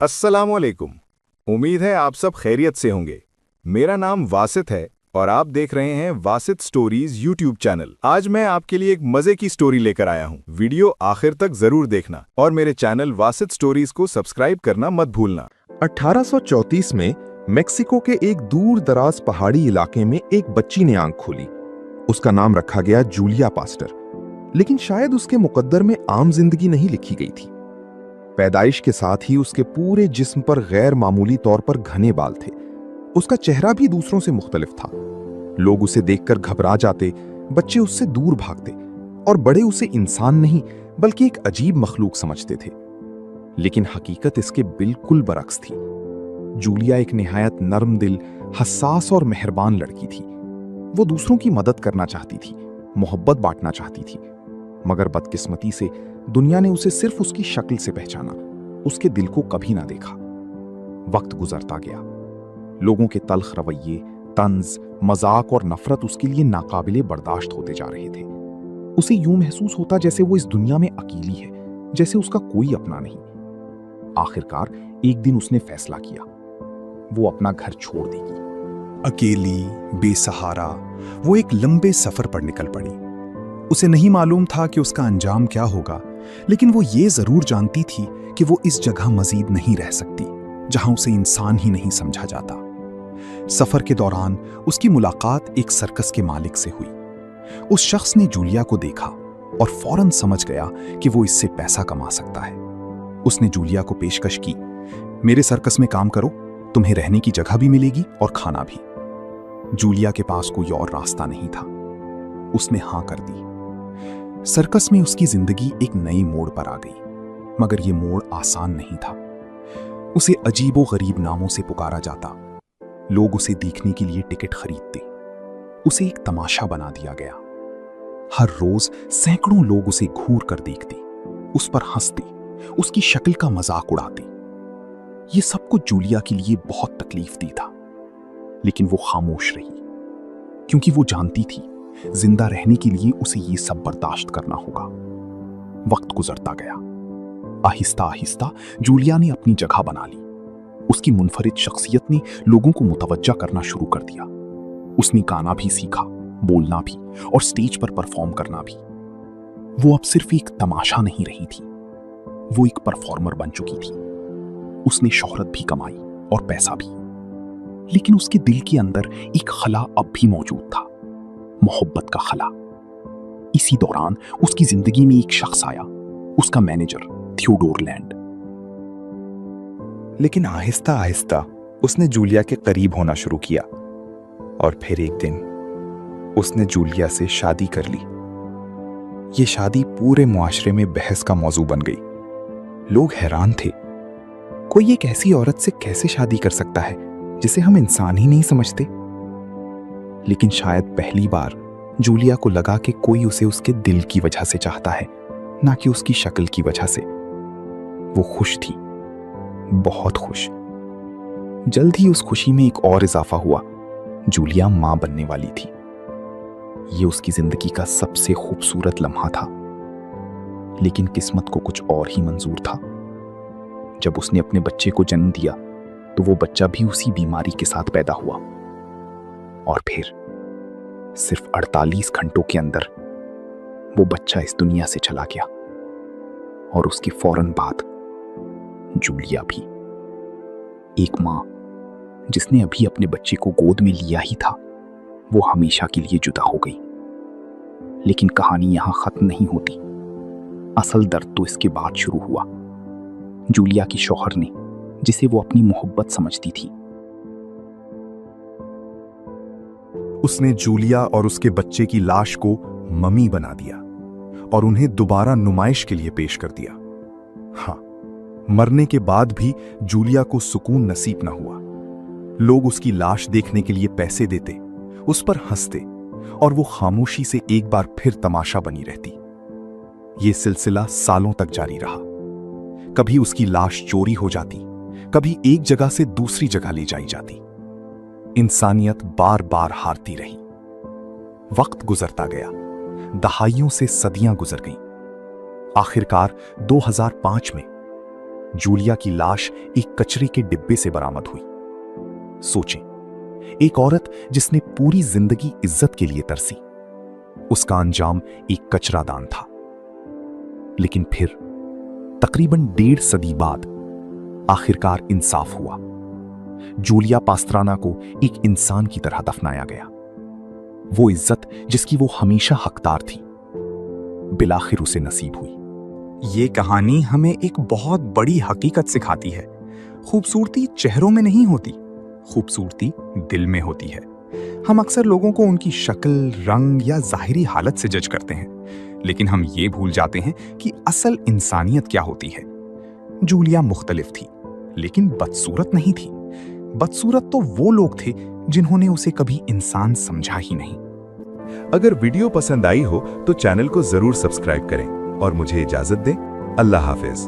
अस्सलामुअलैकुम। उम्मीद है आप सब खैरियत से होंगे। मेरा नाम वासित है और आप देख रहे हैं वासित स्टोरीज यूट्यूब चैनल। आज मैं आपके लिए एक मजे की स्टोरी लेकर आया हूँ। वीडियो आखिर तक जरूर देखना और मेरे चैनल वासित स्टोरीज को सब्सक्राइब करना मत भूलना। 1834 में मेक्सिको के एक दूर दराज पहाड़ी इलाके में एक बच्ची ने आंख खोली। उसका नाम रखा गया जूलिया पास्टर, लेकिन शायद उसके मुकद्दर में आम जिंदगी नहीं लिखी गई थी। पैदाइश के साथ ही उसके पूरे जिस्म पर गैर मामूली तौर पर घने बाल थे। उसका चेहरा भी दूसरों से मुख्तलिफ था। लोग उसे देखकर घबरा जाते, बच्चे उससे दूर भागते और बड़े उसे इंसान नहीं बल्कि एक अजीब मखलूक समझते थे। लेकिन हकीकत इसके बिल्कुल बरक्स थी। जूलिया एक निहायत नर्म दिल, हसास और मेहरबान लड़की थी। वो दूसरों की मदद करना चाहती थी, मोहब्बत बांटना चाहती थी, मगर बदकिस्मती से दुनिया ने उसे सिर्फ उसकी शक्ल से पहचाना, उसके दिल को कभी ना देखा। वक्त गुजरता गया। लोगों के तल्ख रवैये, तंज, मजाक और नफरत उसके लिए नाकाबिले बर्दाश्त होते जा रहे थे। उसे यूं महसूस होता जैसे वो इस दुनिया में अकेली है, जैसे उसका कोई अपना नहीं। आखिरकार एक दिन उसने फैसला किया, वो अपना घर छोड़ देगी। अकेली, बेसहारा, वो एक लंबे सफर पर निकल पड़ी। उसे नहीं मालूम था कि उसका अंजाम क्या होगा, लेकिन वो ये जरूर जानती थी कि वो इस जगह मजीद नहीं रह सकती जहां उसे इंसान ही नहीं समझा जाता। सफर के दौरान उसकी मुलाकात एक सर्कस के मालिक से हुई। उस शख्स ने जूलिया को देखा और फौरन समझ गया कि वो इससे पैसा कमा सकता है। उसने जूलिया को पेशकश की, मेरे सर्कस में काम करो, तुम्हें रहने की जगह भी मिलेगी और खाना भी। जूलिया के पास कोई और रास्ता नहीं था। उसने हां कर दी। सर्कस में उसकी जिंदगी एक नए मोड़ पर आ गई, मगर यह मोड़ आसान नहीं था। उसे अजीबो गरीब नामों से पुकारा जाता। लोग उसे देखने के लिए टिकट खरीदते। उसे एक तमाशा बना दिया गया। हर रोज सैकड़ों लोग उसे घूर कर देखते, उस पर हंसते, उसकी शक्ल का मजाक उड़ाते। ये सब कुछ जूलिया के लिए बहुत तकलीफ दी था, लेकिन वो खामोश रही, क्योंकि वो जानती थी जिंदा रहने के लिए उसे ये सब बर्दाश्त करना होगा। वक्त गुजरता गया। आहिस्ता आहिस्ता जूलिया ने अपनी जगह बना ली। उसकी मुनफरिद शख्सियत ने लोगों को मुतवज्जा करना शुरू कर दिया। उसने गाना भी सीखा, बोलना भी और स्टेज पर परफॉर्म करना भी। वो अब सिर्फ एक तमाशा नहीं रही थी, वो एक परफॉर्मर बन चुकी थी। उसने शोहरत भी कमाई और पैसा भी, लेकिन उसके दिल के अंदर एक खला अब भी मौजूद था, मोहब्बत का खला। इसी दौरान उसकी जिंदगी में एक शख्स आया, उसका मैनेजर थियोडोर लैंड। लेकिन आहिस्ता आहिस्ता उसने जूलिया के करीब होना शुरू किया और फिर एक दिन उसने जूलिया से शादी कर ली। ये शादी पूरे मुआशरे में बहस का मौजू बन गई। लोग हैरान थे, कोई एक ऐसी औरत से कैसे शादी कर सकता है जिसे हम इंसान ही नहीं समझते। लेकिन शायद पहली बार जूलिया को लगा कि कोई उसे उसके दिल की वजह से चाहता है, ना कि उसकी शक्ल की वजह से। वो खुश थी, बहुत खुश। जल्द ही उस खुशी में एक और इजाफा हुआ। जूलिया मां बनने वाली थी। ये उसकी जिंदगी का सबसे खूबसूरत लम्हा था। लेकिन किस्मत को कुछ और ही मंजूर था। जब उसने अपने बच्चे को जन्म दिया तो वो बच्चा भी उसी बीमारी के साथ पैदा हुआ। और फिर सिर्फ 48 घंटों के अंदर वो बच्चा इस दुनिया से चला गया। और उसकी फौरन बाद जूलिया भी। एक मां जिसने अभी अपने बच्चे को गोद में लिया ही था, वो हमेशा के लिए जुदा हो गई। लेकिन कहानी यहां खत्म नहीं होती। असल दर्द तो इसके बाद शुरू हुआ। जूलिया के शौहर ने, जिसे वो अपनी मोहब्बत समझती थी, उसने जूलिया और उसके बच्चे की लाश को ममी बना दिया और उन्हें दोबारा नुमाइश के लिए पेश कर दिया। हाँ, मरने के बाद भी जूलिया को सुकून नसीब न हुआ। लोग उसकी लाश देखने के लिए पैसे देते, उस पर हंसते और वो खामोशी से एक बार फिर तमाशा बनी रहती। ये सिलसिला सालों तक जारी रहा। कभी उसकी लाश चोरी हो जाती, कभी एक जगह से दूसरी जगह ले जाई जाती। इंसानियत बार बार हारती रही। वक्त गुजरता गया, दहाइयों से सदियां गुजर गईं। आखिरकार 2005 में जूलिया की लाश एक कचरे के डिब्बे से बरामद हुई। सोचें, एक औरत जिसने पूरी जिंदगी इज्जत के लिए तरसी, उसका अंजाम एक कचरादान था। लेकिन फिर तकरीबन 1.5 सदी बाद आखिरकार इंसाफ हुआ। जूलिया पास्त्राना को एक इंसान की तरह दफनाया गया। वो इज्जत जिसकी वो हमेशा हकदार थी, बिलाखिर उसे नसीब हुई। ये कहानी हमें एक बहुत बड़ी हकीकत सिखाती है। खूबसूरती चेहरों में नहीं होती, खूबसूरती दिल में होती है। हम अक्सर लोगों को उनकी शक्ल, रंग या जाहिरी हालत से जज करते हैं, लेकिन हम ये भूल जाते हैं कि असल इंसानियत क्या होती है। जूलिया मुख्तलिफ थी, लेकिन बदसूरत नहीं थी। बदसूरत तो वो लोग थे जिन्होंने उसे कभी इंसान समझा ही नहीं। अगर वीडियो पसंद आई हो तो चैनल को जरूर सब्सक्राइब करें और मुझे इजाजत दें। अल्लाह हाफिज।